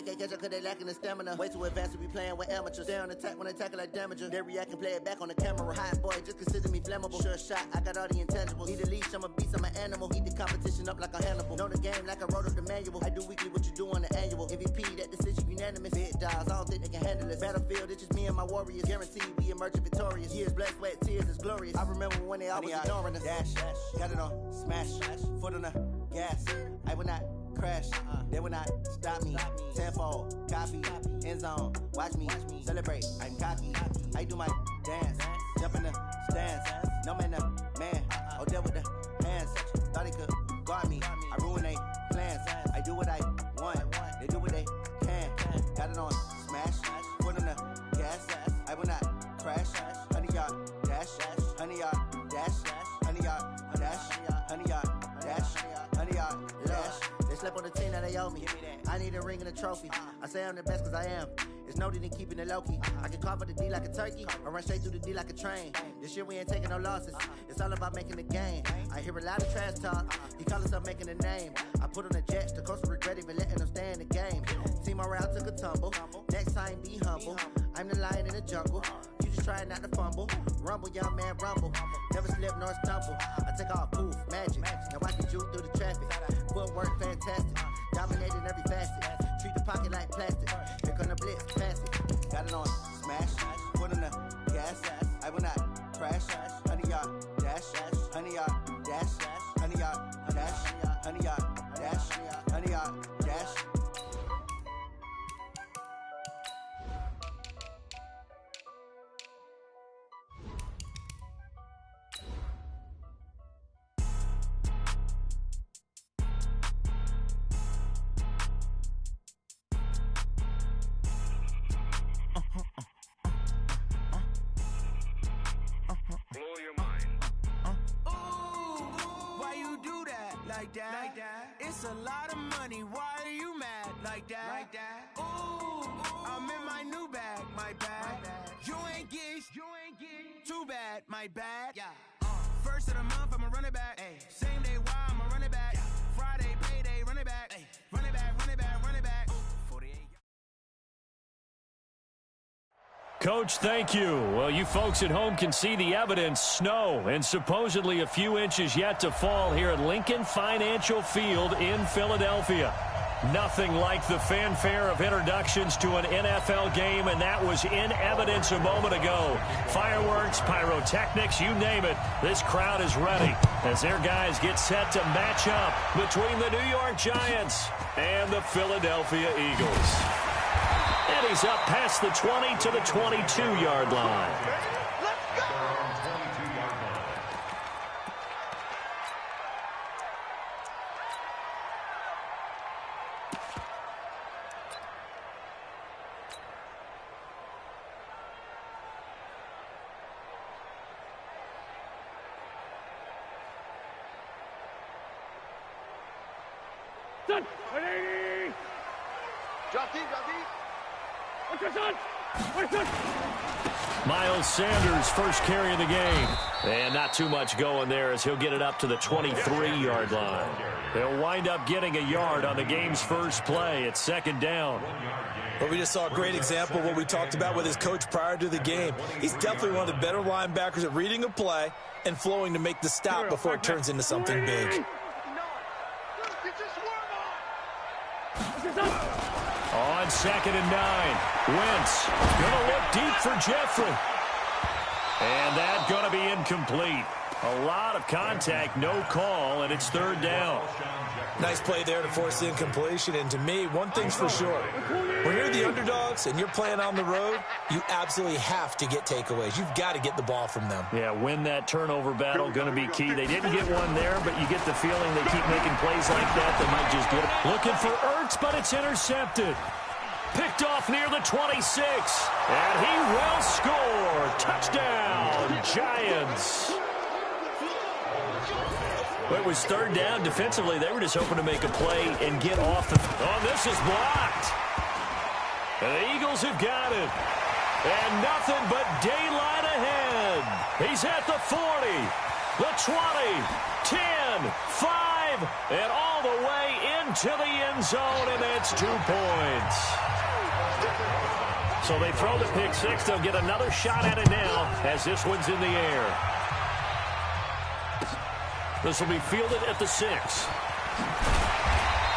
can't catch up cause they lacking the stamina. Way too advanced to be playing with amateurs. They on attack when they tackle like damager. They react and play it back on the camera. Hot boy, just consider me flammable. Sure shot, I got all the intangibles. Need a leash, I'm a beast, I'm an animal. Eat the competition up like a Hannibal. Know the game like I wrote up the manual. I do weekly what you do on the annual. MVP, that decision unanimous. Big dogs, I don't think they can handle this. Battlefield, it's just me and my warriors. Guaranteed we emerge victorious. Years, blood, sweat, tears, is glorious. I remember when they always ignoring us. Dash, got it on, smash, foot on the gas. I will not crash, they will not stop me. Tenfold, copy, end zone, watch me celebrate. I'm cocky, I do my dance, jump in the stands. No man, man, oh there with the hands. Thought he could guard me, I ruin they plans. I do what I want, they do what they can. Got it on, smash, foot on the gas. I will not crash, 100-yard dash, 100-yard dash, 100-yard dash, 100-yard dash, 100-yard dash. They slept on the team that they owe me. I need a ring and a trophy. I say I'm the best cause I am. It's noted in keeping it low-key. I can carve up the D like a turkey or run straight through the D like a train. This year we ain't taking no losses. It's all about making the game. I hear a lot of trash talk. He call himself making a name. I put on the Jets. The coach will regret even letting them stay in the game. Team morale took a tumble. Next time be humble. I'm the lion in the jungle. You just try not to fumble. Rumble, young man, rumble. Never slip nor stumble. I take off, poof, magic. Now I can juke through the traffic. Footwork fantastic. Dominating every facet. Treat the pocket like plastic. Here come the blitz, pass it. Got it on, smash. Foot on the gas. I will not crash. 100-yard dash. 100-yard dash. 100-yard dash. 100-yard dash. 100-yard dash. Like that. It's a lot of money. Why are you mad like that? Ooh, I'm in my new bag, my bad. You ain't get too bad, my bad. Yeah. First of the month, I'ma run it back. Ay. Same day, why I'ma run it back. Yeah. Friday, payday, run it back. Ay. Run it back, run it back, run it back. 48. Coach, thank you. Well, you folks at home can see the evidence. Snow and supposedly a few inches yet to fall here at Lincoln Financial Field in Philadelphia. Nothing like the fanfare of introductions to an NFL game, and that was in evidence a moment ago. Fireworks, pyrotechnics, you name it. This crowd is ready as their guys get set to match up between the New York Giants and the Philadelphia Eagles. And he's up past the 20 to the 22-yard line. Let's go! Son, 180! Drop deep. Miles Sanders first carry of the game. And not too much going there as he'll get it up to the 23-yard line. They'll wind up getting a yard on the game's first play. It's second down. But we just saw a great example of what we talked about with his coach prior to the game. He's definitely one of the better linebackers at reading a play and flowing to make the stop before it turns into something big. On 2nd and 9, Wentz gonna look deep for Jeffrey. And that's gonna be incomplete. A lot of contact, no call, and it's third down. Nice play there to force the incompletion, and to me, one thing's for sure. When you're the underdogs and you're playing on the road, you absolutely have to get takeaways. You've got to get the ball from them. Yeah, win that turnover battle, going to be key. They didn't get one there, but you get the feeling they keep making plays like that. They might just get it. Looking for Ertz, but it's intercepted. Picked off near the 26, and he will score. Touchdown, Giants. Well, it was third down. Defensively, they were just hoping to make a play and get off the... Oh, this is blocked. And the Eagles have got it. And nothing but daylight ahead. He's at the 40, the 20, 10, 5, and all the way into the end zone, and that's 2 points. So they throw the pick six. They'll get another shot at it now as this one's in the air. This will be fielded at the 6.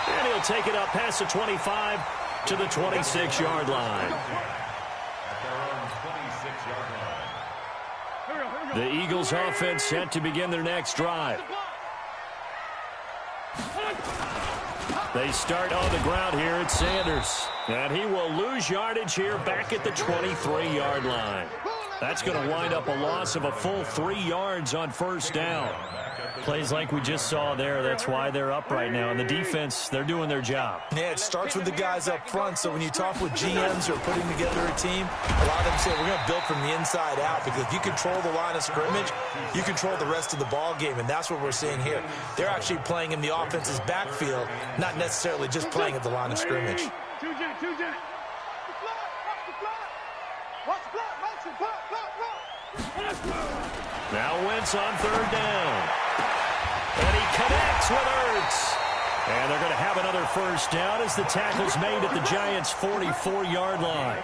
And he'll take it up past the 25 to the 26-yard line. The Eagles offense set to begin their next drive. They start on the ground here at Sanders. And he will lose yardage here back at the 23-yard line. That's going to wind up a loss of a full 3 yards on first down. Plays like we just saw there, that's why they're up right now. And the defense, they're doing their job. Yeah, it starts with the guys up front. So when you talk with GMs who are putting together a team, a lot of them say, we're going to build from the inside out. Because if you control the line of scrimmage, you control the rest of the ball game. And that's what we're seeing here. They're actually playing in the offense's backfield, not necessarily just playing at the line of scrimmage. Now Wentz on third down. And he connects with Ertz. And they're going to have another first down as the tackle's made at the Giants' 44-yard line.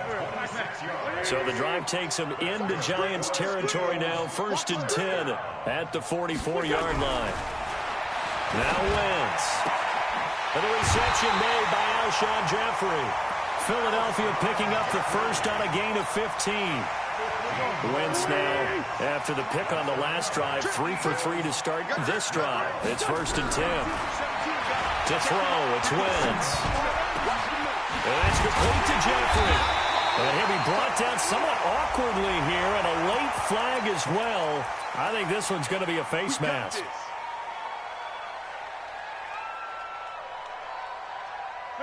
So the drive takes them into Giants territory now, 1st and 10 at the 44-yard line. Now Wentz. And the reception made by Alshon Jeffrey. Philadelphia picking up the first on a gain of 15. Wentz now, after the pick on the last drive, 3 for 3 to start this drive. It's 1st and 10. To throw, it's Wentz. And it's complete to Jeffrey. And he'll be brought down somewhat awkwardly here, and a late flag as well. I think this one's going to be a face mask.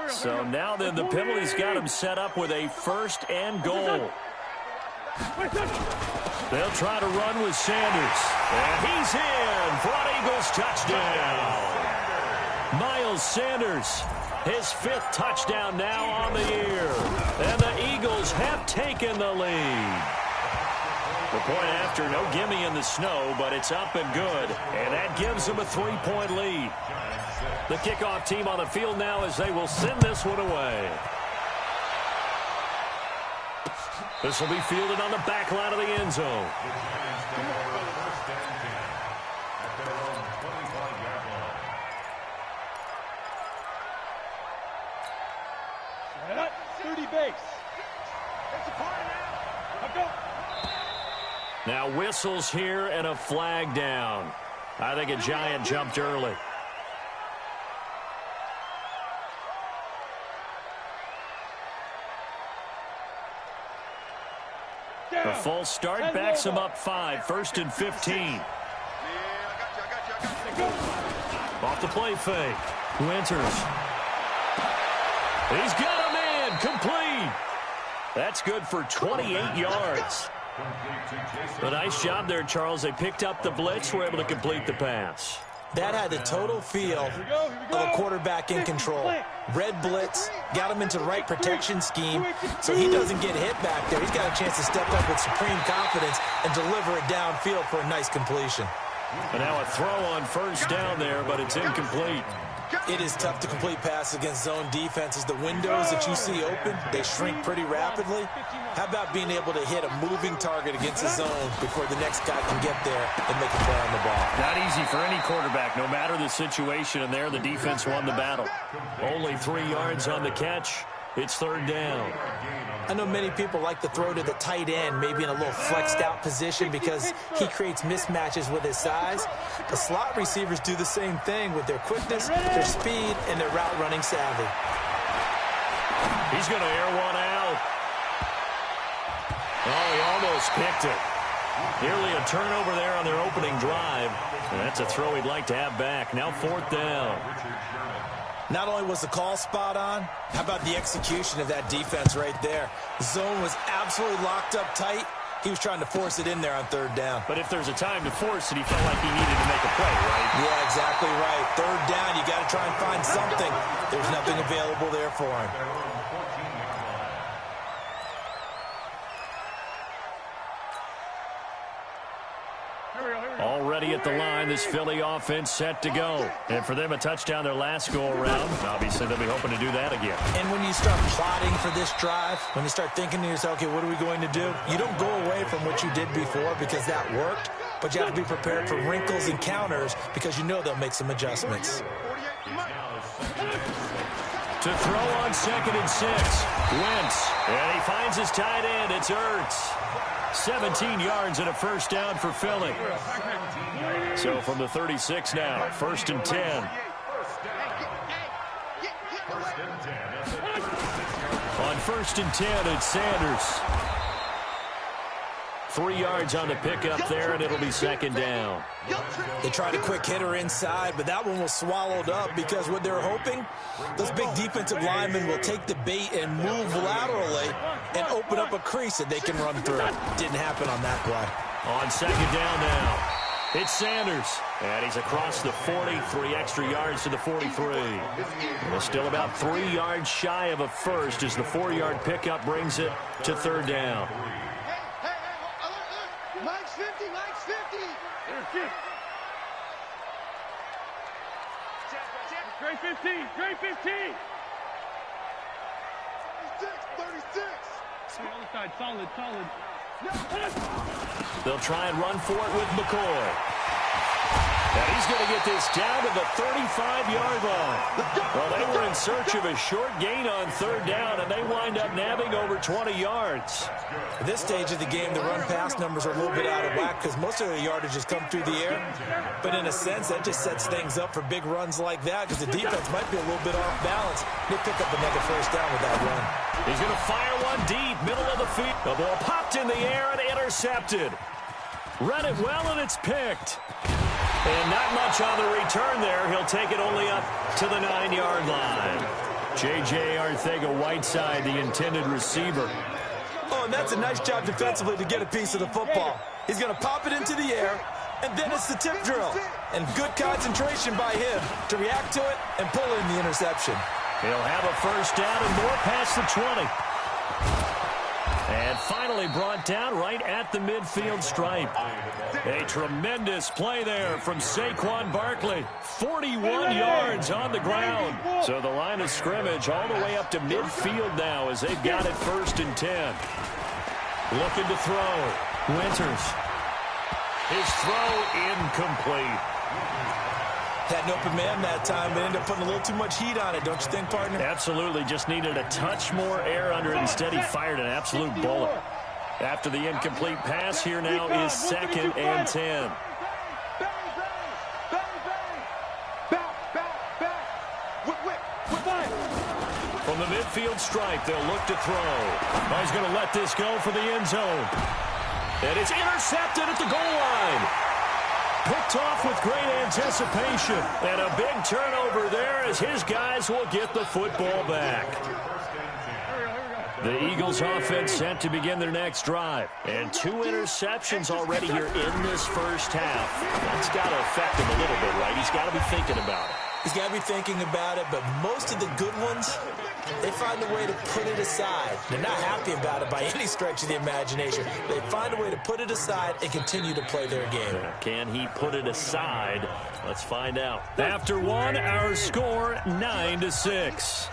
So now then the penalty's got him set up with a 1st and goal. They'll try to run with Sanders. And he's in for an Eagles touchdown. Miles Sanders, his 5th touchdown now on the year. And the Eagles have taken the lead. The point after, no gimme in the snow, but it's up and good. And that gives them a 3-point lead. The kickoff team on the field now as they will send this one away. This will be fielded on the back line of the end zone. Set, 30 base. Now whistles here and a flag down. I think a Giant jumped early. A false start backs him up 5, 1st and 15. Off the play fake. Winters. He's got a man complete. That's good for 28 yards. A nice job there, Charles. They picked up the blitz, were able to complete the pass. That had the total feel of a quarterback in control. Red blitz, got him into the right protection scheme so he doesn't get hit back there. He's got a chance to step up with supreme confidence and deliver it downfield for a nice completion. And now a throw on first down there, but it's incomplete. It is tough to complete passes against zone defenses. The windows that you see open, they shrink pretty rapidly. How about being able to hit a moving target against the zone before the next guy can get there and make a play on the ball? Not easy for any quarterback, no matter the situation, and there the defense won the battle. Only 3 yards on the catch. It's 3rd down. I know many people like to throw to the tight end, maybe in a little flexed out position because he creates mismatches with his size. The slot receivers do the same thing with their quickness, their speed, and their route running savvy. He's going to air one out. Oh, he almost picked it. Nearly a turnover there on their opening drive. And that's a throw he'd like to have back. Now 4th down. Not only was the call spot on, how about the execution of that defense right there? The zone was absolutely locked up tight. He was trying to force it in there on 3rd down. But if there's a time to force it, he felt like he needed to make a play, right? Yeah, exactly right. 3rd down, you got to try and find something. There's nothing available there for him. Already at the line, this Philly offense set to go. And for them, a touchdown their last go-around. Obviously, they'll be hoping to do that again. And when you start plotting for this drive, when you start thinking to yourself, okay, what are we going to do? You don't go away from what you did before because that worked, but you have to be prepared for wrinkles and counters because you know they'll make some adjustments. To throw on 2nd and 6. Wentz. And he finds his tight end. It's Ertz. 17 yards and a first down for Philly. So from the 36 now, 1st and 10. On 1st and 10, it's Sanders. 3 yards on the pickup there, and it'll be 2nd down. They tried a quick hitter inside, but that one was swallowed up because what they're hoping, those big defensive linemen will take the bait and move laterally and open up a crease that they can run through. Didn't happen on that play. On 2nd down now, it's Sanders. And he's across the 40, 3 extra yards to the 43. And still about 3 yards shy of a first as the 4-yard pickup brings it to 3rd down. Mike's 50, Mike's 50. Great 15, great 15. 36. Other side, solid. They'll try and run for it with McCoy. And he's going to get this down to the 35-yard line. Well, they were in search of a short gain on 3rd down, and they wind up nabbing over 20 yards. At this stage of the game, the run-pass numbers are a little bit out of whack because most of the yardage has come through the air. But in a sense, that just sets things up for big runs like that because the defense might be a little bit off balance. They pick up another first down with that run. He's going to fire one deep, middle of the field. The ball popped in the air and intercepted. Run it well, and it's picked. And not much on the return there. He'll take it only up to the 9-yard line. J.J. Arcega-Whiteside, the intended receiver. Oh, and that's a nice job defensively to get a piece of the football. He's going to pop it into the air, and then it's the tip drill. And good concentration by him to react to it and pull in the interception. He'll have a first down and more past the 20. And finally brought down right at the midfield stripe. A tremendous play there from Saquon Barkley. 41 yards on the ground. So the line of scrimmage all the way up to midfield now as they've got it 1st and 10. Looking to throw. Winters. His throw incomplete. Had an open man that time, but ended up putting a little too much heat on it, don't you think, partner? Absolutely. Just needed a touch more air under it. Instead, he fired an absolute bullet. After the incomplete pass, here now is 2nd and 10. From the midfield stripe, they'll look to throw. Oh, he's going to let this go for the end zone. And it's intercepted at the goal line. Picked off with great anticipation. And a big turnover there as his guys will get the football back. The Eagles offense set to begin their next drive. And 2 interceptions already here in this first half. That's got to affect him a little bit, right? He's got to be thinking about it. He's got to be thinking about it, but most of the good ones, they find a way to put it aside. They're not happy about it by any stretch of the imagination. They find a way to put it aside and continue to play their game. Can he put it aside? Let's find out. After one, our score 9-6.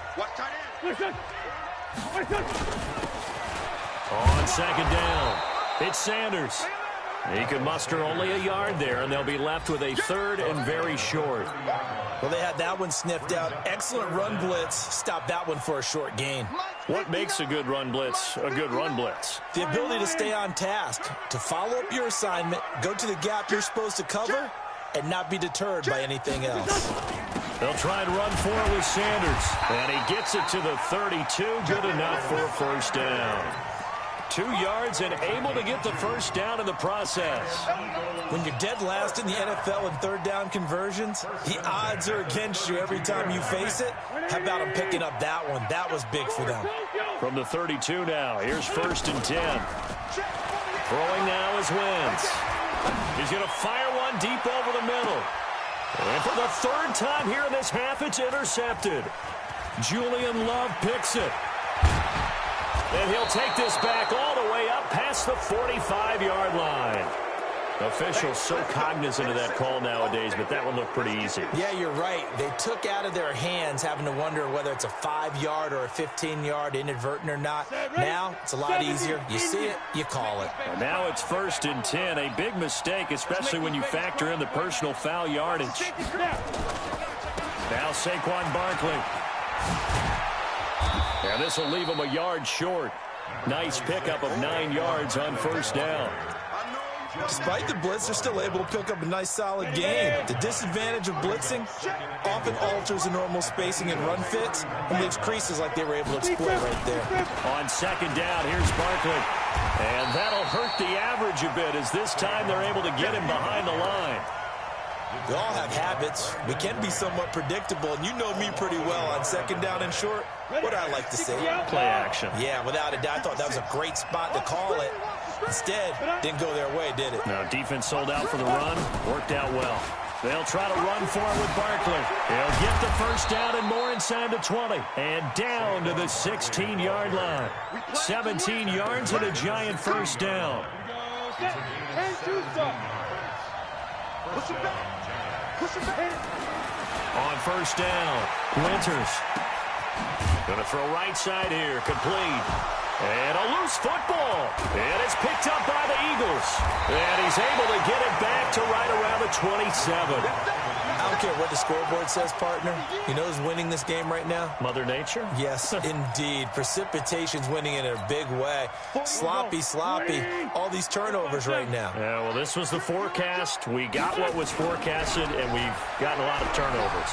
On 2nd down, it's Sanders. He can muster only a yard there, and they'll be left with a 3rd and very short. Well, they had that one sniffed out. Excellent run blitz. Stop that one for a short gain. What makes a good run blitz a good run blitz? The ability to stay on task, to follow up your assignment, go to the gap you're supposed to cover, and not be deterred by anything else. They'll try and run for it with Sanders. And he gets it to the 32. Good enough for a first down. 2 yards and able to get the first down in the process. When you're dead last in the NFL in 3rd down conversions, the odds are against you every time you face it. How about him picking up that one? That was big for them. From the 32 now, here's 1st and 10. Throwing now is Wentz. He's going to fire one deep over the middle. And for the 3rd time here in this half, it's intercepted. Julian Love picks it. And he'll take this back all the way up past the 45-yard line. Officials so cognizant of that call nowadays, but that one looked pretty easy. Yeah, you're right. They took out of their hands having to wonder whether it's a 5-yard or a 15-yard inadvertent or not. Now, it's a lot easier. You see it, you call it. And now it's 1st and 10. A big mistake, especially when you factor in the personal foul yardage. Now Saquon Barkley. And this will leave him a yard short. Nice pickup of 9 yards on 1st down. Despite the blitz, they're still able to pick up a nice, solid game. The disadvantage of blitzing often alters the normal spacing and run fits and leaves creases like they were able to exploit right there. On 2nd down, here's Barkley. And that'll hurt the average a bit as this time they're able to get him behind the line. We all have habits. We can be somewhat predictable, and you know me pretty well on 2nd down and short. What I like to say? Play action. Yeah, without a doubt. I thought that was a great spot to call it. Instead, didn't go their way, did it? No, defense sold out for the run. Worked out well. They'll try to run for it with Barkley. He'll get the 1st down and more inside the 20. And down to the 16-yard line. 17 yards and a giant 1st down. On 1st down, Winters. Going to throw right side here, complete. And a loose football. And it's picked up by the Eagles. And he's able to get it back to right around the 27. I don't care what the scoreboard says, partner. You know who's winning this game right now? Mother Nature? Yes, indeed. Precipitation's winning in a big way. Sloppy. All these turnovers right now. Yeah, well, this was the forecast. We got what was forecasted, and we've gotten a lot of turnovers.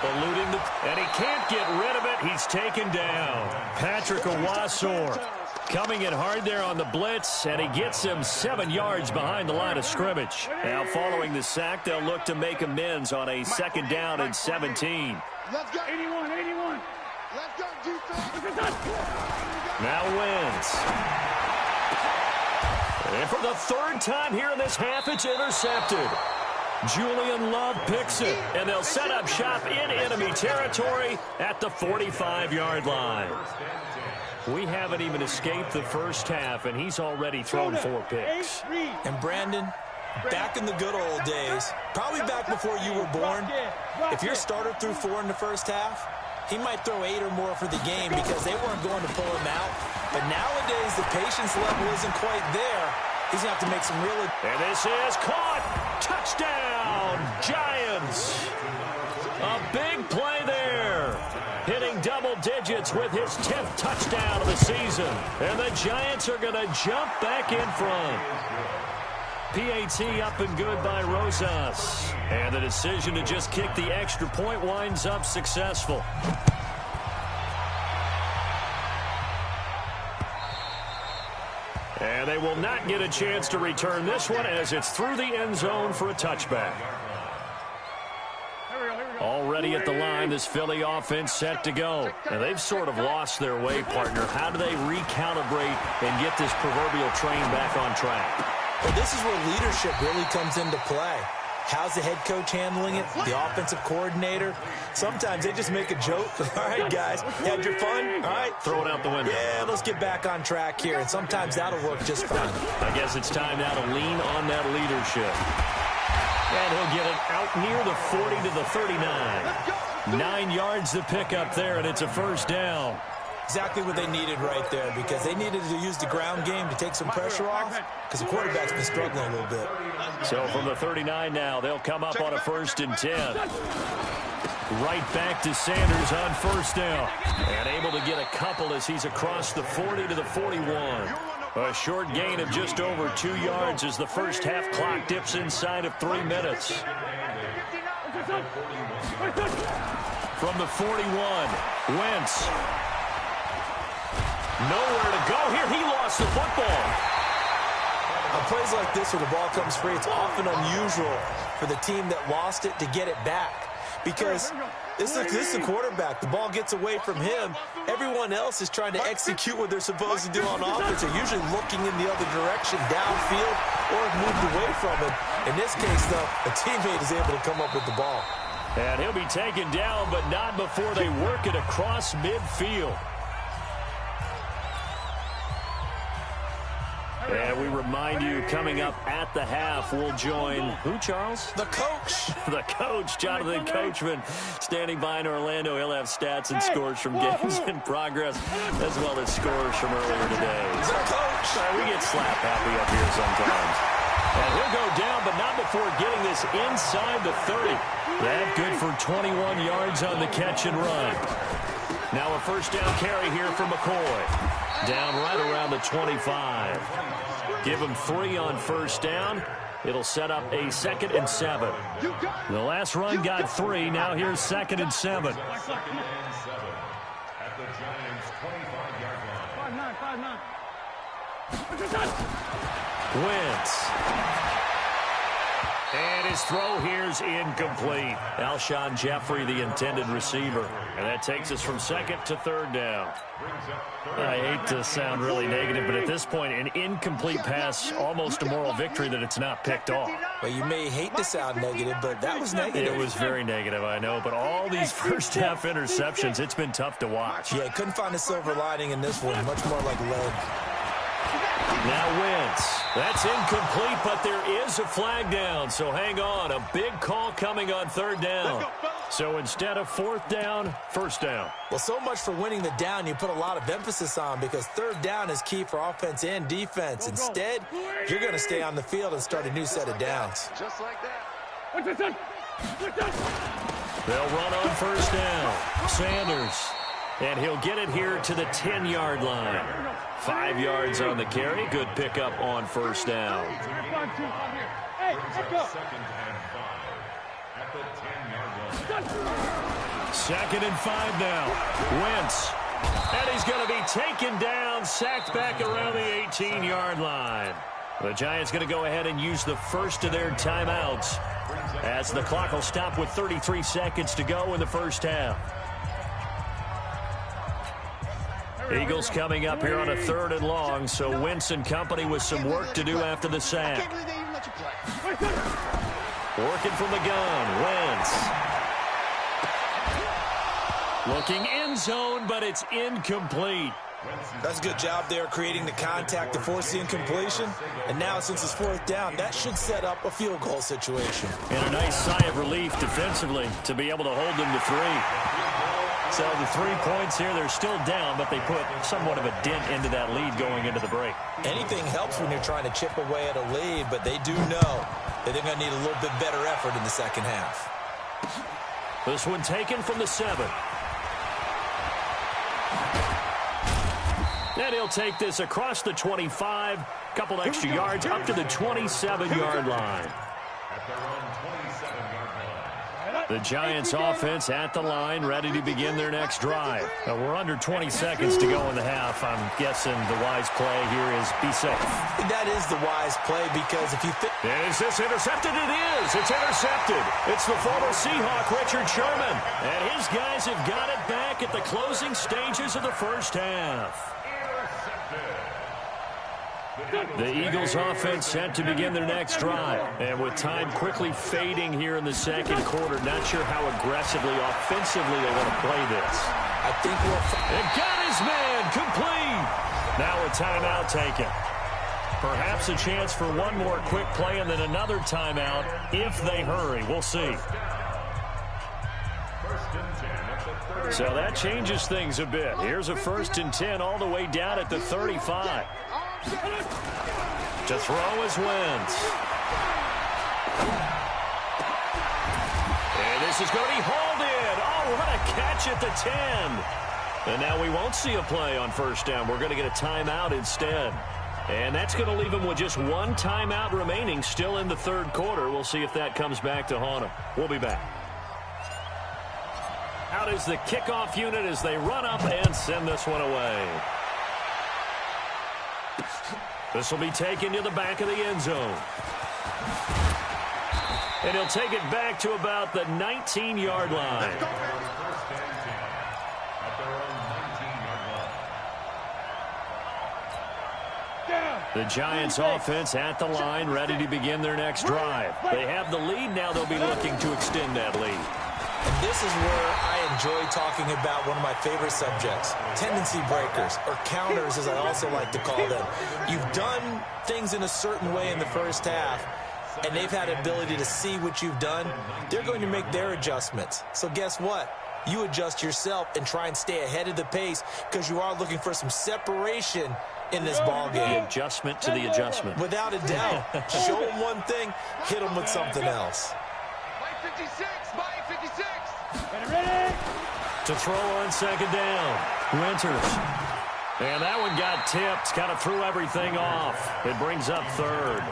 Eluding and he can't get rid of it. He's taken down. Patrick Owasor coming in hard there on the blitz, and he gets him 7 yards behind the line of scrimmage. Now, following the sack, they'll look to make amends on a 2nd down and 17. Let's go. 81. Let's go, defense. Now wins. And for the 3rd time here in this half, it's intercepted. Julian Love picks it, and they'll set up shop in enemy territory at the 45-yard line. We haven't even escaped the 1st half, and he's already thrown 4 picks. And Brandon, back in the good old days, probably back before you were born, if your starter threw 4 in the 1st half, he might throw 8 or more for the game because they weren't going to pull him out. But nowadays, the patience level isn't quite there. He's going to have to make some really... And this is caught. Touchdown, Giants. A big play there. Hitting double digits with his 10th touchdown of the season. And the Giants are going to jump back in front. PAT up and good by Rosas. And the decision to just kick the extra point winds up successful. And they will not get a chance to return this one as it's through the end zone for a touchback. Already at the line, this Philly offense set to go. And they've sort of lost their way, partner. How do they recalibrate and get this proverbial train back on track? Well, this is where leadership really comes into play. How's the head coach handling it? The offensive coordinator? Sometimes they just make a joke. All right, guys, you had your fun? All right. Throw it out the window. Yeah, let's get back on track here. And sometimes that'll work just fine. I guess it's time now to lean on that leadership. And he'll get it out near the 40 to the 39. 9 yards to pick up there, and it's a 1st down. Exactly what they needed right there because they needed to use the ground game to take some pressure off because the quarterback's been struggling a little bit. So from the 39 now, they'll come up on a 1st and 10. Right back to Sanders on 1st down. And able to get a couple as he's across the 40 to the 41. A short gain of just over 2 yards as the 1st half clock dips inside of 3 minutes. From the 41, Wentz. Nowhere to go here. He lost the football. On plays like this where the ball comes free, it's often unusual for the team that lost it to get it back. Because this is the quarterback. The ball gets away from him. Everyone else is trying to execute what they're supposed to do on offense. They're usually looking in the other direction, downfield, or moved away from him. In this case, though, a teammate is able to come up with the ball. And he'll be taken down, but not before they work it across midfield. And we remind you, coming up at the half, we'll join who, Charles? The coach. The coach, Jonathan Coachman, standing by in Orlando. He'll have stats and scores from games in progress, as well as scores from earlier today. The coach. We get slap happy up here sometimes. And he'll go down, but not before getting this inside the 30. That good for 21 yards on the catch and run. Now a first down carry here for McCoy. Down right around the 25. Give him 3 on first down. It'll set up a 2nd and 7. The last run got 3. Now here's 2nd and 7. At the Giants' 25-yard line. 5-9. Wentz. And his throw here's incomplete. Alshon Jeffrey, the intended receiver. And that takes us from 2nd to 3rd down. I hate to sound really negative, but at this point, an incomplete pass, almost a moral victory that it's not picked off. Well, you may hate to sound negative, but that was negative. It was very negative, I know. But all these first-half interceptions, it's been tough to watch. Yeah, couldn't find a silver lining in this one. Much more like lead. Now Wentz. That's incomplete, but there is a flag down. So hang on. A big call coming on 3rd down. So instead of 4th down, 1st down. Well, so much for winning the down you put a lot of emphasis on, because 3rd down is key for offense and defense. Instead, you're going to stay on the field and start a new set of downs. Just like that. They'll run on 1st down. Sanders. And he'll get it here to the 10-yard line. 5 yards on the carry. Good pickup on 1st down. Hey, let's go. 2nd and 5 now. Wentz. And he's going to be taken down, sacked back around the 18-yard line. The Giants going to go ahead and use the first of their timeouts, as the clock will stop with 33 seconds to go in the first half. Eagles coming up here on a 3rd and long, so Wentz and company with some work to do after the sack. Working from the gun, Wentz. Looking end zone, but it's incomplete. That's a good job there, creating the contact to force the incompletion. And now, since it's 4th down, that should set up a field goal situation. And a nice sigh of relief defensively to be able to hold them to 3. So the 3 points here, they're still down, but they put somewhat of a dent into that lead going into the break. Anything helps when you're trying to chip away at a lead, but they do know that they're going to need a little bit better effort in the second half. This one taken from the 7. And he'll take this across the 25, couple extra yards up to the 27-yard line. The Giants offense at the line, ready to begin their next drive. Now, we're under 20 seconds to go in the half. I'm guessing the wise play here is be safe. That is the wise play, because if you think... Is this intercepted? It is. It's intercepted. It's the former Seahawk, Richard Sherman. And his guys have got it back at the closing stages of the first half. The Eagles offense set to begin their next drive. And with time quickly fading here in the second quarter, not sure how aggressively, offensively they want to play this. I think we'll... And got his man complete. Now a timeout taken. Perhaps a chance for one more quick play and then another timeout if they hurry. We'll see. So that changes things a bit. Here's a 1st and 10 all the way down at the 35. To throw is Wentz. And this is going to be hauled in. Oh, what a catch at the 10. And now we won't see a play on 1st down. We're going to get a timeout instead. And that's going to leave them with just one timeout remaining still in the 3rd quarter. We'll see if that comes back to haunt them. We'll be back. Out is the kickoff unit as they run up and send this one away. This will be taken to the back of the end zone. And he'll take it back to about the 19-yard line. The Giants offense at the line, ready to begin their next drive. They have the lead now. They'll be looking to extend that lead. And this is where I enjoy talking about one of my favorite subjects, tendency breakers, or counters as I also like to call them. You've done things in a certain way in the first half, and they've had an ability to see what you've done. They're going to make their adjustments. So guess what? You adjust yourself and try and stay ahead of the pace because you are looking for some separation in this ball game. The adjustment to the adjustment. Without a doubt. Show them one thing, hit them with something else. By 56, by 56. Ready? To throw on second down. Winters. And that one got tipped. Kind of threw everything off. It brings up third.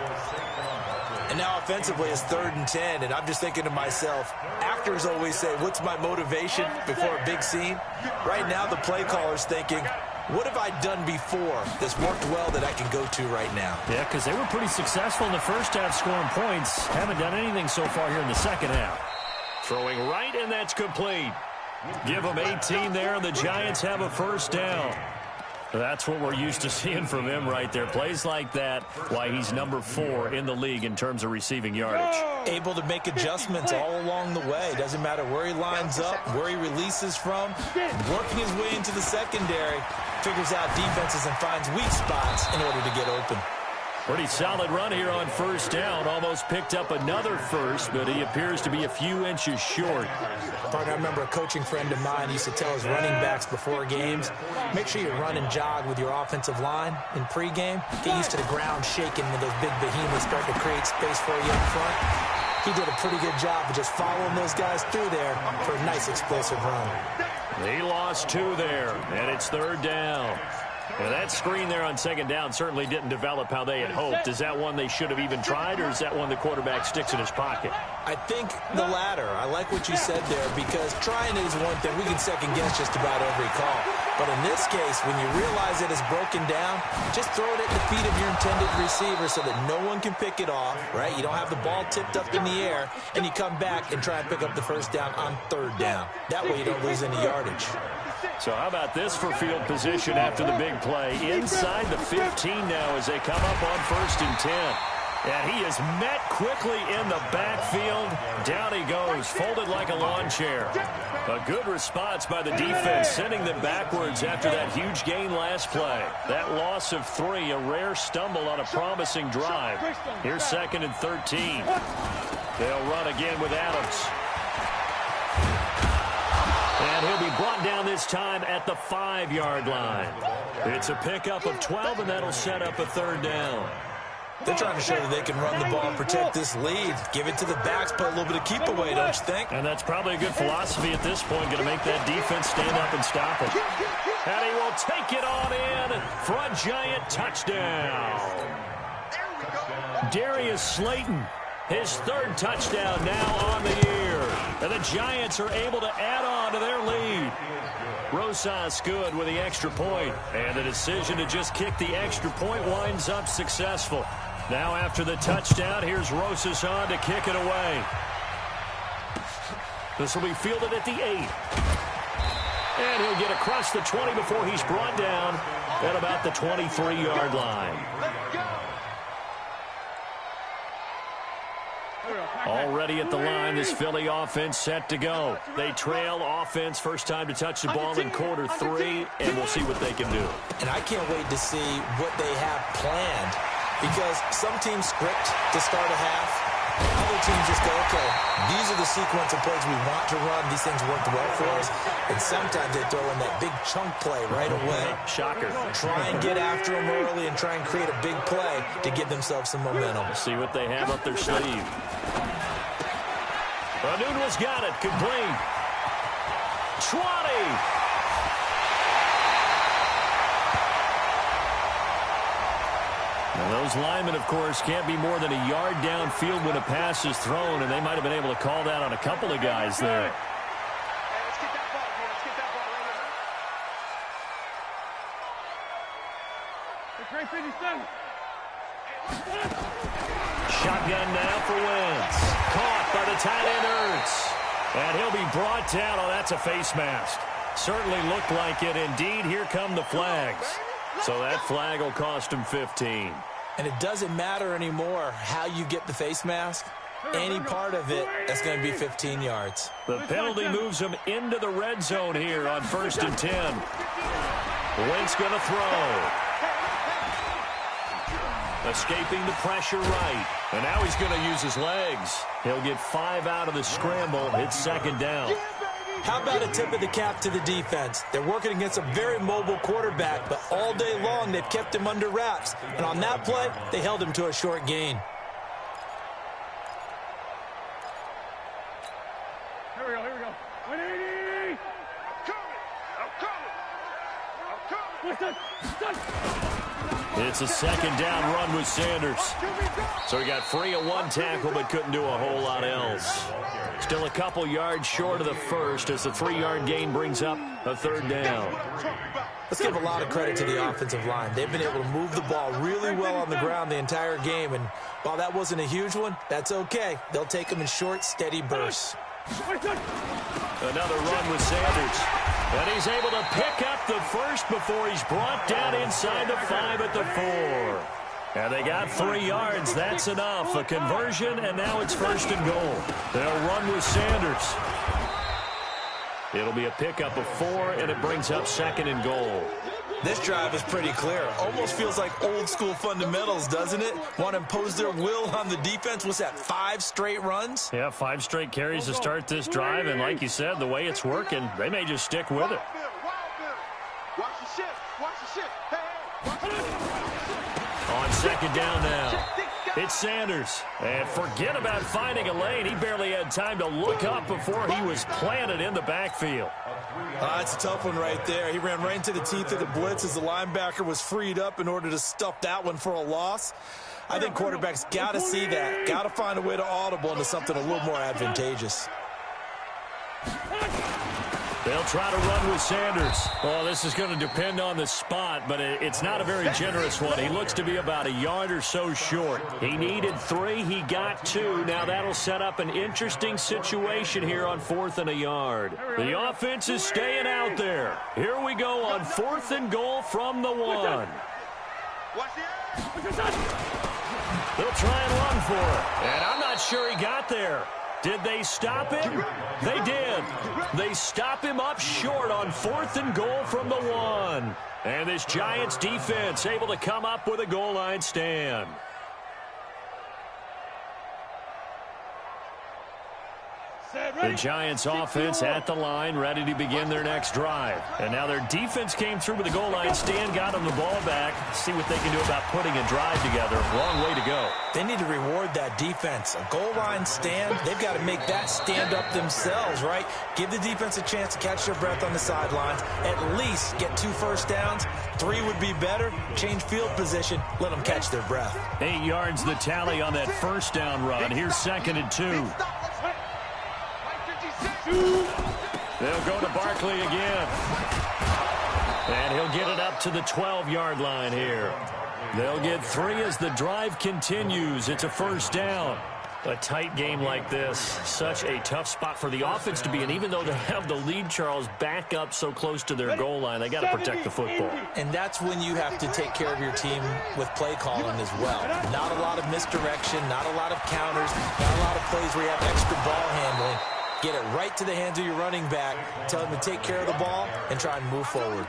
And now offensively it's 3rd and 10, and I'm just thinking to myself, actors always say, what's my motivation before a big scene? Right now the play caller's thinking, what have I done before that's worked well that I can go to right now? Yeah, because they were pretty successful in the first half scoring points. Haven't done anything so far here in the second half. Throwing right, and that's complete. Give them 18 there, and the Giants have a first down. That's what we're used to seeing from him right there. Plays like that, why he's number 4 in the league in terms of receiving yardage. Able to make adjustments all along the way. Doesn't matter where he lines up, where he releases from. Working his way into the secondary. Figures out defenses and finds weak spots in order to get open. Pretty solid run here on first down. Almost picked up another first, but he appears to be a few inches short. Partner, I remember a coaching friend of mine used to tell his running backs before games, make sure you run and jog with your offensive line in pregame. Get used to the ground shaking when those big behemoths start to create space for you up front. He did a pretty good job of just following those guys through there for a nice explosive run. He lost 2 there, and it's 3rd down. And that screen there on second down certainly didn't develop how they had hoped. Is that one they should have even tried, or is that one the quarterback sticks in his pocket? I think the latter. I like what you said there, because trying is one thing. We can second-guess just about every call. But in this case, when you realize it is broken down, just throw it at the feet of your intended receiver so that no one can pick it off, right? You don't have the ball tipped up in the air, and you come back and try and pick up the first down on 3rd down. That way you don't lose any yardage. So how about this for field position after the big play? Inside the 15 now as they come up on 1st and 10. And he is met quickly in the backfield. Down he goes, folded like a lawn chair. A good response by the defense, sending them backwards after that huge gain last play. That loss of 3, a rare stumble on a promising drive. Here's 2nd and 13. They'll run again with Adams. And he'll be brought down this time at the 5-yard line. It's a pickup of 12, and that'll set up a 3rd down. They're trying to show that they can run the ball and protect this lead. Give it to the backs, put a little bit of keep away, don't you think? And that's probably a good philosophy at this point, going to make that defense stand up and stop him. And he will take it on in for a Giant touchdown. Darius Slayton, his 3rd touchdown now on the year. And the Giants are able to add on to their lead. Rosas good with the extra point. And the decision to just kick the extra point winds up successful. Now after the touchdown, here's Rosas on to kick it away. This will be fielded at the 8. And he'll get across the 20 before he's brought down at about the 23-yard line. Already at the line, this Philly offense set to go. They trail offense, first time to touch the ball in quarter 3, and we'll see what they can do. And I can't wait to see what they have planned, because some teams script to start a half. Other teams just go, okay, these are the sequence of plays we want to run. These things worked well for us. And sometimes they throw in that big chunk play right away. Shocker. Try and get after them early and try and create a big play to give themselves some momentum. See what they have up their sleeve. Nunez got it. Complete. 20. Now those linemen, of course, can't be more than a yard downfield when a pass is thrown, and they might have been able to call that on a couple of guys there. Shotgun now for Wentz. Caught by the tight end Ertz. And he'll be brought down. Oh, that's a face mask. Certainly looked like it. Indeed, here come the flags. So that flag will cost him 15. And it doesn't matter anymore how you get the face mask. any part of it, that's going to be 15 yards. The penalty moves him into the red zone here on 1st and 10. Wentz going to throw. Escaping the pressure right. And now he's going to use his legs. He'll get 5 out of the scramble. It's 2nd down. How about a tip of the cap to the defense? They're working against a very mobile quarterback, but all day long they've kept him under wraps. And on that play, they held him to a short gain. Here we go, here we go. 180! I'm coming! It's a 2nd down run with Sanders. So he got free of 1 tackle but couldn't do a whole lot else. Still a couple yards short of the first as the 3-yard gain brings up a 3rd down. Let's give a lot of credit to the offensive line. They've been able to move the ball really well on the ground the entire game. And while that wasn't a huge one, that's okay. They'll take them in short, steady bursts. Another run with Sanders. And he's able to pick up the first before he's brought down inside the 5 at the 4. And they got 3 yards. That's enough. A conversion, and now it's 1st and goal. They'll run with Sanders. It'll be a pickup of 4, and it brings up 2nd and goal. This drive is pretty clear. Almost feels like old-school fundamentals, doesn't it? Want to impose their will on the defense. What's that, 5 straight runs? Yeah, 5 straight carries to start this drive, and like you said, the way it's working, they may just stick with it. Watch the shift. Watch the shift. On 2nd down now. It's Sanders. And forget about finding a lane. He barely had time to look up before he was planted in the backfield. That's a tough one right there. He ran right into the teeth of the blitz as the linebacker was freed up in order to stuff that one for a loss. I think quarterbacks got to see that. Got to find a way to audible into something a little more advantageous. They'll try to run with Sanders. Well, this is going to depend on the spot, but it's not a very generous one. He looks to be about a yard or so short. He needed 3. He got 2. Now that'll set up an interesting situation here on 4th and a yard. The offense is staying out there. Here we go on 4th and goal from the 1. They'll try and run for it. And I'm not sure he got there. Did they stop him? They did. They stop him up short on 4th and goal from the 1. And this Giants defense able to come up with a goal line stand. The Giants offense at the line, ready to begin their next drive. And now their defense came through with the goal line stand, got them the ball back. See what they can do about putting a drive together. Long way to go. They need to reward that defense. A goal line stand, they've got to make that stand up themselves, right? Give the defense a chance to catch their breath on the sidelines. At least get 2 first downs. 3 would be better. Change field position. Let them catch their breath. 8 yards the tally on that 1st down run. Here's 2nd and 2. They'll go to Barkley again. And he'll get it up to the 12-yard line here. They'll get 3 as the drive continues. It's a 1st down. A tight game like this, such a tough spot for the offense to be in. Even though they have the lead, Charles, back up so close to their goal line, they got to protect the football. And that's when you have to take care of your team with play calling as well. Not a lot of misdirection, not a lot of counters, not a lot of plays where you have extra ball handling. Get it right to the hands of your running back. Tell him to take care of the ball and try and move forward.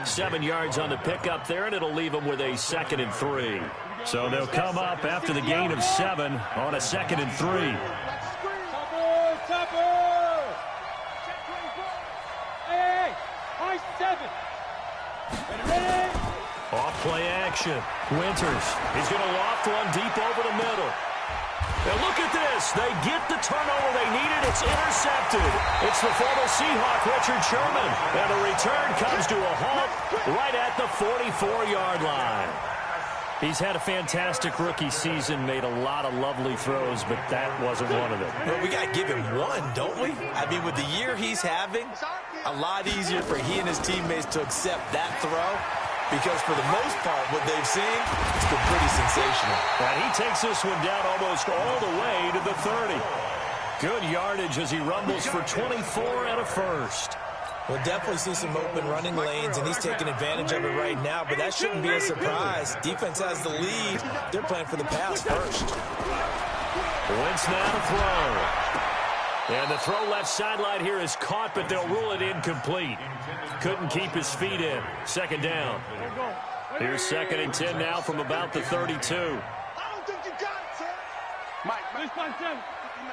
7 yards on the pickup there, and it'll leave them with a 2nd and 3. So they'll come up after the gain of 7 on a 2nd and 3. Hey, high 7. Off play action. Winters. He's going to loft one deep over the middle. And look at this. They get the turnover they needed. It's intercepted. It's the former Seahawk, Richard Sherman. And the return comes to a halt right at the 44-yard line. He's had a fantastic rookie season, made a lot of lovely throws, but that wasn't one of them. Well, we got to give him one, don't we? I mean, with the year he's having, a lot easier for he and his teammates to accept that throw. Because for the most part, what they've seen, it's been pretty sensational. And he takes this one down almost all the way to the 30. Good yardage as he rumbles for 24 and a first. We'll definitely see some open running lanes, and he's taking advantage of it right now, but that shouldn't be a surprise. Defense has the lead. They're playing for the pass first. Wentz now to throw. And the throw left sideline here is caught, but they'll rule it incomplete. Couldn't keep his feet in. Second down. Here's 2nd and 10 now from about the 32. I don't think you got it, sir. Mike.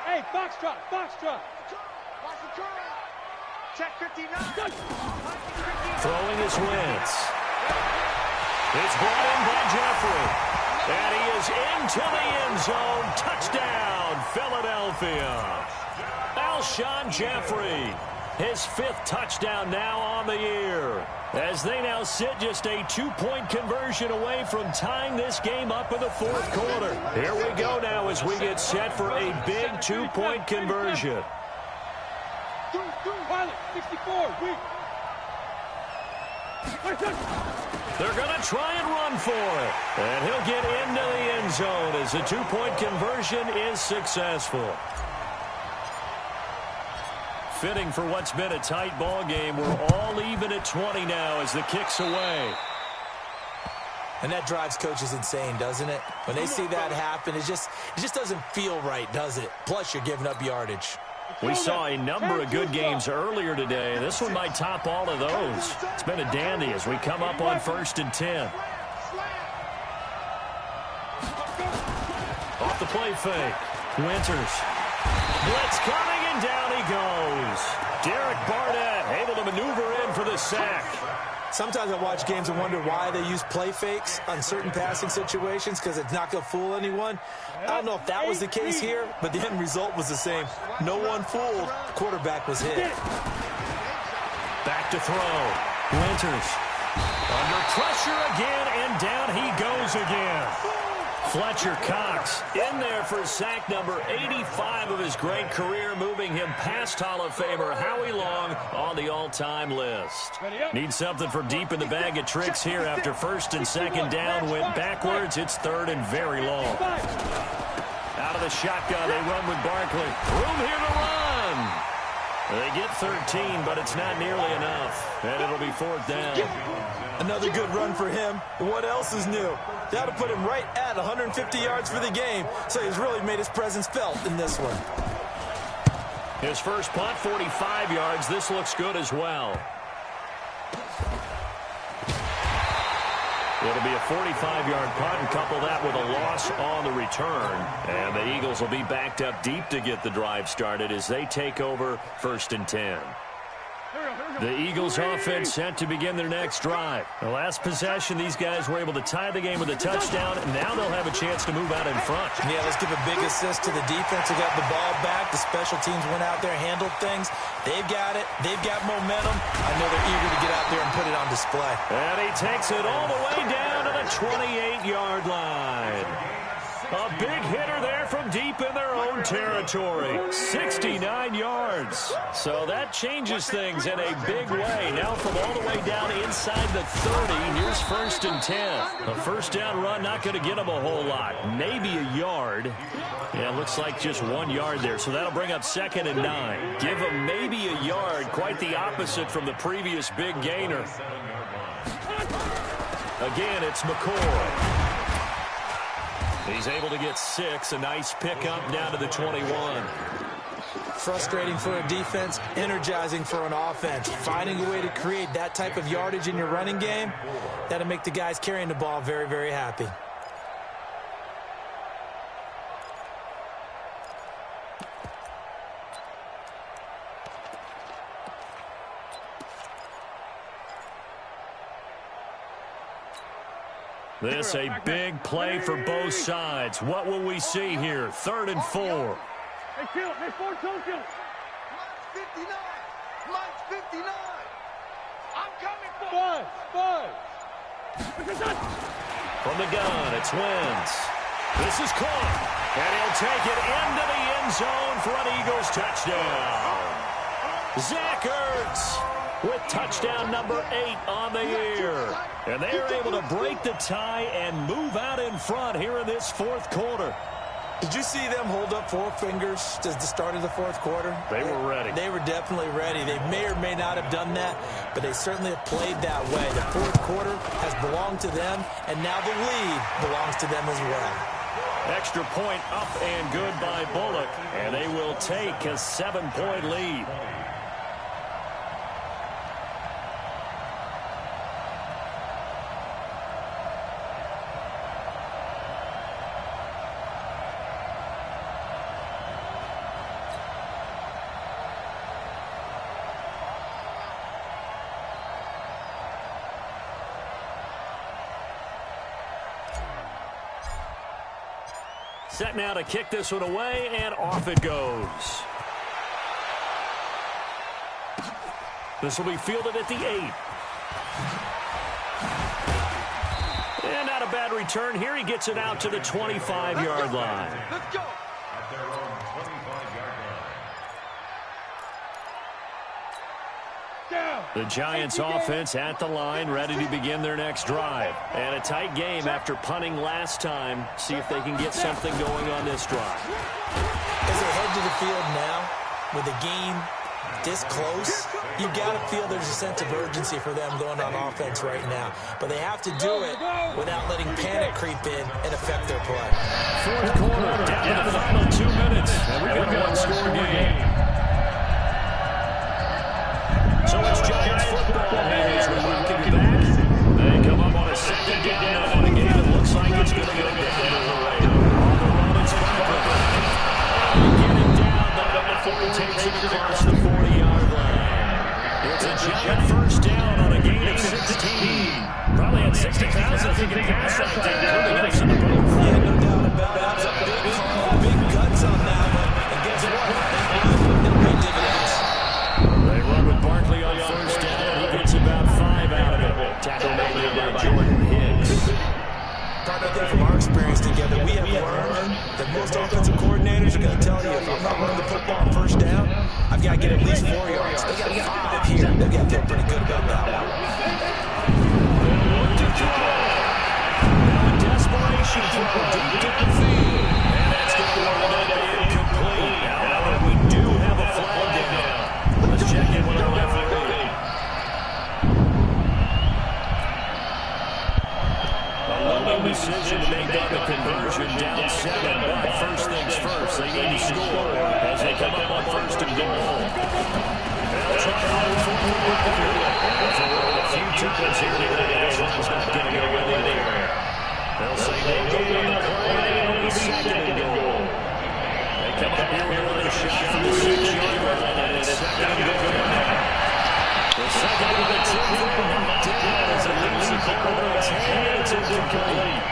Hey, box truck. Watch the curl. Check 59. Throwing is Wentz. It's brought in by Jeffrey. And he is into the end zone. Touchdown, Philadelphia. Alshon Jeffrey, his 5th touchdown now on the year, as they now sit just a 2-point conversion away from tying this game up in the 4th quarter. Here we go now as we get set for a big 2-point conversion. Pilot, 64, They're going to try and run for it. And he'll get into the end zone as the 2-point conversion is successful. Fitting for what's been a tight ball game. We're all even at 20 now as the kick's away. And that drives coaches insane, doesn't it? When they see that happen, it just doesn't feel right, does it? Plus, you're giving up yardage. We saw a number of good games earlier today. This one might top all of those. It's been a dandy as we come up on 1st and 10. Off the play fake. Winters. Blitz coming, and down he goes. Derek Barnett able to maneuver in for the sack. Sometimes I watch games and wonder why they use play fakes on certain passing situations, because it's not going to fool anyone. I don't know if that was the case here, but the end result was the same. No one fooled. The quarterback was hit. Back to throw. Winters. Under pressure again, and down he goes again. Fletcher Cox in there for sack number 85 of his great career, moving him past Hall of Famer Howie Long on the all-time list. Needs something from deep in the bag of tricks here after 1st and 2nd down went backwards. It's 3rd and very long. Out of the shotgun, they run with Barkley. Room here to run. They get 13, but it's not nearly enough, and it'll be 4th down. Another good run for him. What else is new? That'll put him right at 150 yards for the game, so he's really made his presence felt in this one. His first punt, 45 yards. This looks good as well. It'll be a 45-yard punt, and couple that with a loss on the return. And the Eagles will be backed up deep to get the drive started as they take over 1st and 10. The Eagles offense set to begin their next drive. The last possession, these guys were able to tie the game with a touchdown, and now they'll have a chance to move out in front. Yeah, let's give a big assist to the defense who got the ball back. The special teams went out there, handled things. They've got it. They've got momentum. I know they're eager to get out there and put it on display. And he takes it all the way down to the 28-yard line. A big hitter there from deep in their own territory. 69 yards. So that changes things in a big way. Now from all the way down inside the 30, here's 1st and 10. A first down run not going to get them a whole lot. Maybe a yard. Yeah, it looks like just 1 yard there. So that'll bring up 2nd and 9. Give them maybe a yard. Quite the opposite from the previous big gainer. Again, it's McCoy. He's able to get 6. A nice pickup down to the 21. Frustrating for a defense, energizing for an offense. Finding a way to create that type of yardage in your running game, that'll make the guys carrying the ball very, very happy. This a big play for both sides. What will we see here? 3rd and 4. Hey, kill. Hey, 4 tokens. Mike's 59. Mike's 59. I'm coming for 5. From the gun, it's Wentz. This is caught. And he'll take it into the end zone for an Eagles touchdown. Zach Ertz with touchdown number 8 on the year. And they are able to break the tie and move out in front here in this 4th quarter. Did you see them hold up 4 fingers at the start of the 4th quarter? They were ready. They were definitely ready. They may or may not have done that, but they certainly have played that way. The 4th quarter has belonged to them, and now the lead belongs to them as well. extra point up and good by Bullock, and they will take a 7-point lead. Set now to kick this one away, and off it goes. This will be fielded at the 8. And not a bad return here. He gets it out to the 25-yard line. Let's go. The Giants offense at the line, ready to begin their next drive. And a tight game after punting last time. See if they can get something going on this drive. As they head to the field now, with the game this close, you've got to feel there's a sense of urgency for them going on offense right now. But they have to do it without letting panic creep in and affect their play. Fourth quarter, down to the final 2 minutes. And we've got a one-score game. So it's Giants football as we welcome you back. They come up on a second down on a game that looks like it's going to go down the way. On the run, it's Franklin. Get it down, though, before he takes it across the 40-yard line. It's a Giant first down on a gain of 16. Probably had 60,000 if he can pass that thing, including us in the booth. Yeah, no doubt about it. That was a big call, big guts on that one. And guess what? They'll pay dividends. They run with Barkley on first down. He gets about 5 out of it. Tackle made by Jordan Hicks. Part of the thing from our experience together, we have learned that most offensive coordinators are going to tell you, if I'm not running the football on first down, I've got to get at least 4 yards. They got 5 here. They've got to feel pretty good about that one. Now a desperation throw deep downfield. And that's going to wind up incomplete. However, we do have a flag down. Let's check in with our referee. A loading decision to make on the conversion, down 7. But first things first, they need to score as they come up on first and goal. They'll try to move forward. A few tickets here today. As long as not going to go in the air. They'll say they go on the play. It'll be second and goal. They come up here with another shot from the 6-yard line. And it's second and goal. The second of the team knocked down as it leaves the ball in his hand. It's incomplete.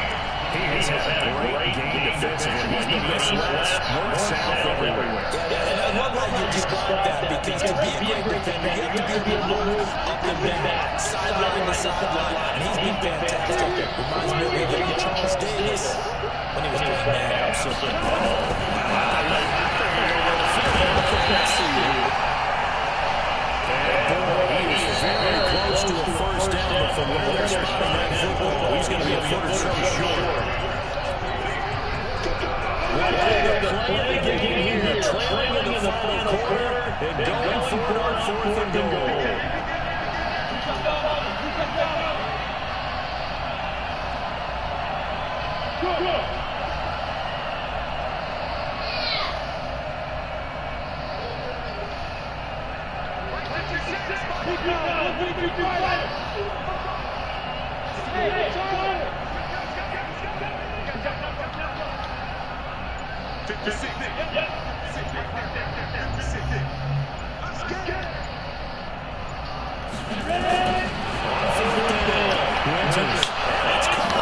He has had a great game defensively. He's been missing north, south, everywhere. Yeah, and I love how you describe that, because to be a great defender, you have to be able to move up and back, sideline to sideline, and he's been fantastic. Reminds me of the Charles Davis when he was playing that. Absolutely. He is very close to a first down, but from where they're spotting that football, he's going to be a foot or so short. What a play to get here, trailing in the final quarter and going for it on fourth and goal.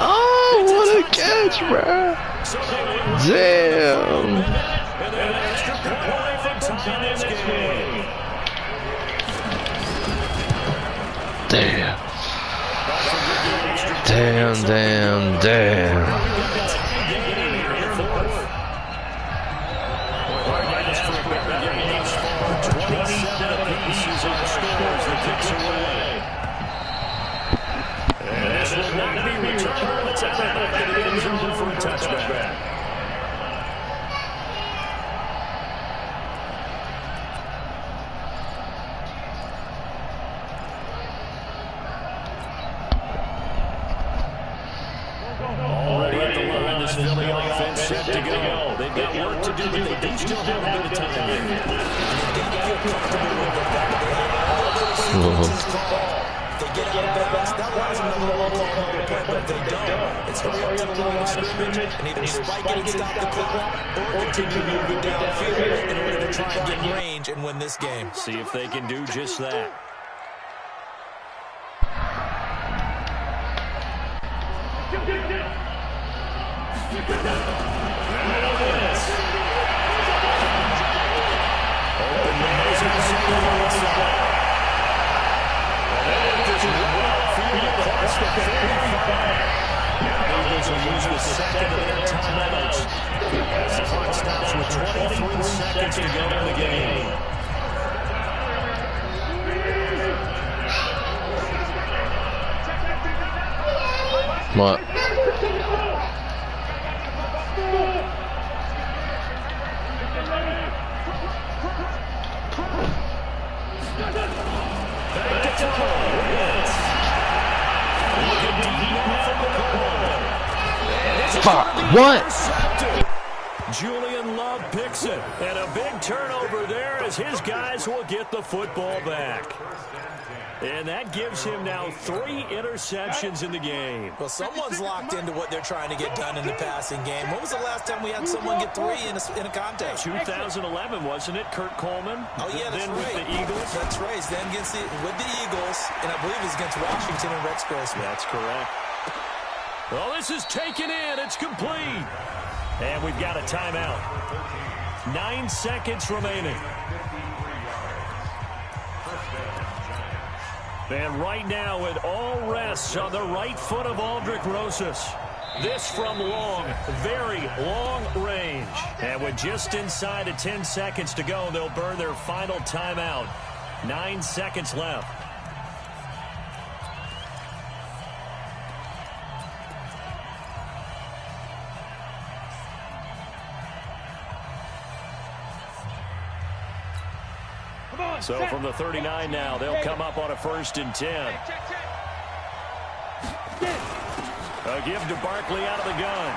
Oh, what a catch, bro. Damn. Damn. And this will not be returned. It's out of the end zone for a touchback. Already at the line. set to go. They've got work to do, but they do still have a bit of time here. They get out of bounds, that allows them to hold on to the play, but if they don't, it's hurry up to the line of scrimmage and either spike it and stop the clock or continue moving downfield in order to try and get range and win this game. See if they can do just that. The clock stops with 23 seconds to go in the game. What? Fuck, what? Julian Love picks it, and a big turnover there as his guys will get the football back. And that gives him now 3 interceptions in the game. Well, someone's locked into what they're trying to get done in the passing game. When was the last time we had someone get 3 in a contest? 2011, wasn't it? Kurt Coleman? Oh, yeah, that's then right. With the Eagles? That's right. Then with the Eagles, and I believe it was against Washington and Rex Grossman. That's correct. Well, this is taken in. It's complete. And we've got a timeout. 9 seconds remaining. And right now it all rests on the right foot of Aldrick Rosas. This from long, very long range. And with just inside of 10 seconds to go, they'll burn their final timeout. 9 seconds left. So from the 39 now, they'll come up on a 1st and 10. A give to Barkley out of the gun.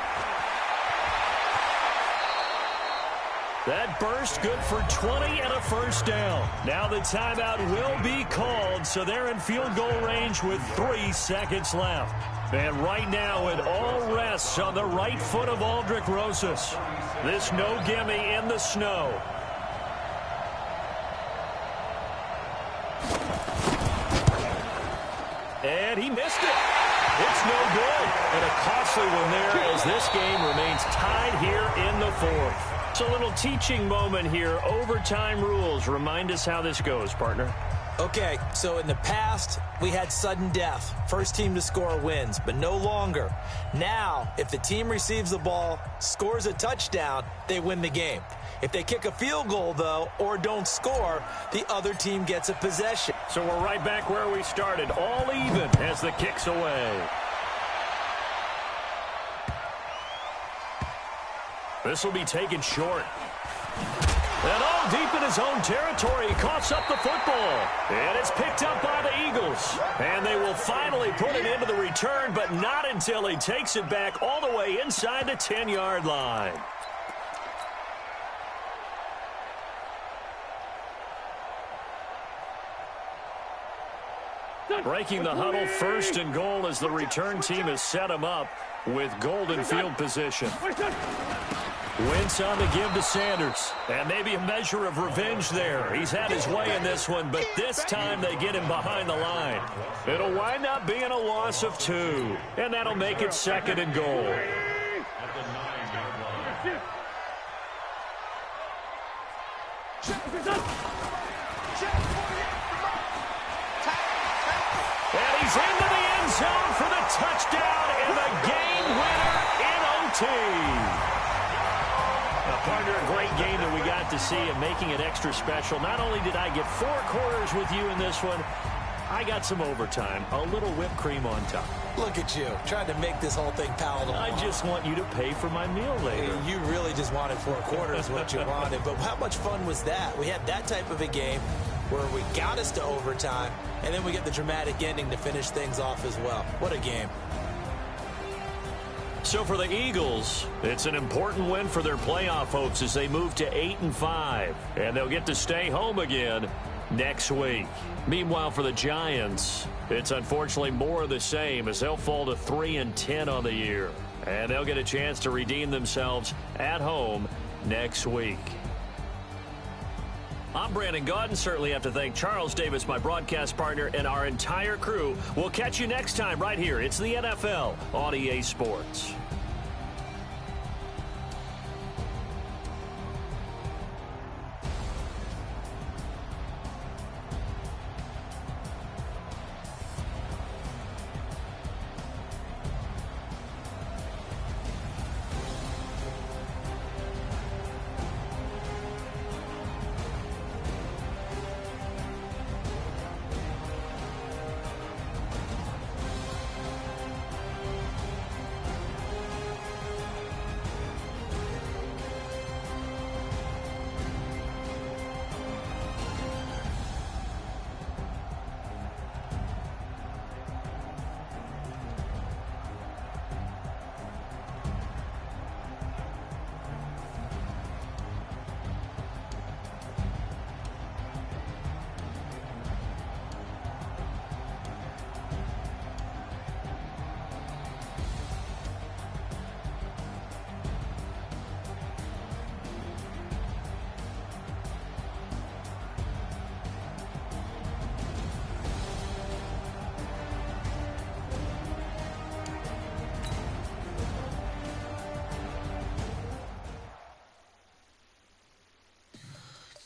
That burst good for 20 and a 1st down. Now the timeout will be called, so they're in field goal range with 3 seconds left. And right now it all rests on the right foot of Aldrick Rosas. This no gimme in the snow. And he missed it. It's no good. And a costly one there as this game remains tied here in the 4th. It's a little teaching moment here. Overtime rules. Remind us how this goes, partner. Okay, so in the past, we had sudden death. First team to score wins, but no longer. Now, if the team receives the ball, scores a touchdown, they win the game. If they kick a field goal, though, or don't score, the other team gets a possession. So we're right back where we started, all even as the kick's away. This will be taken short. And all deep in his own territory, he coughs up the football. And it's picked up by the Eagles. And they will finally put it into the return, but not until he takes it back all the way inside the 10-yard line. Breaking the huddle, 1st and goal as the return team has set him up with golden field position. Wentz on the give to Sanders. And maybe a measure of revenge there. He's had his way in this one, but this time they get him behind the line. It'll wind up being a loss of 2. And that'll make it 2nd and goal. And he's into the end zone for the touchdown and the game winner in OT. Now, partner, a great game that we got to see and making it extra special. Not only did I get 4 quarters with you in this one, I got some overtime, a little whipped cream on top. Look at you, trying to make this whole thing palatable. I just want you to pay for my meal later. You really just wanted 4 quarters, what you wanted. But how much fun was that? We had that type of a game where we got us to overtime, and then we get the dramatic ending to finish things off as well. What a game. So for the Eagles, it's an important win for their playoff hopes as they move to 8-5. And they'll get to stay home again next week. Meanwhile, for the Giants, it's unfortunately more of the same as they'll fall to 3-10 on the year. And they'll get a chance to redeem themselves at home next week. I'm Brandon Gaudin. Certainly have to thank Charles Davis, my broadcast partner, and our entire crew. We'll catch you next time right here. It's the NFL on EA Sports.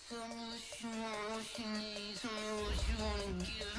Tell me what you want, what you need, tell me what you wanna give.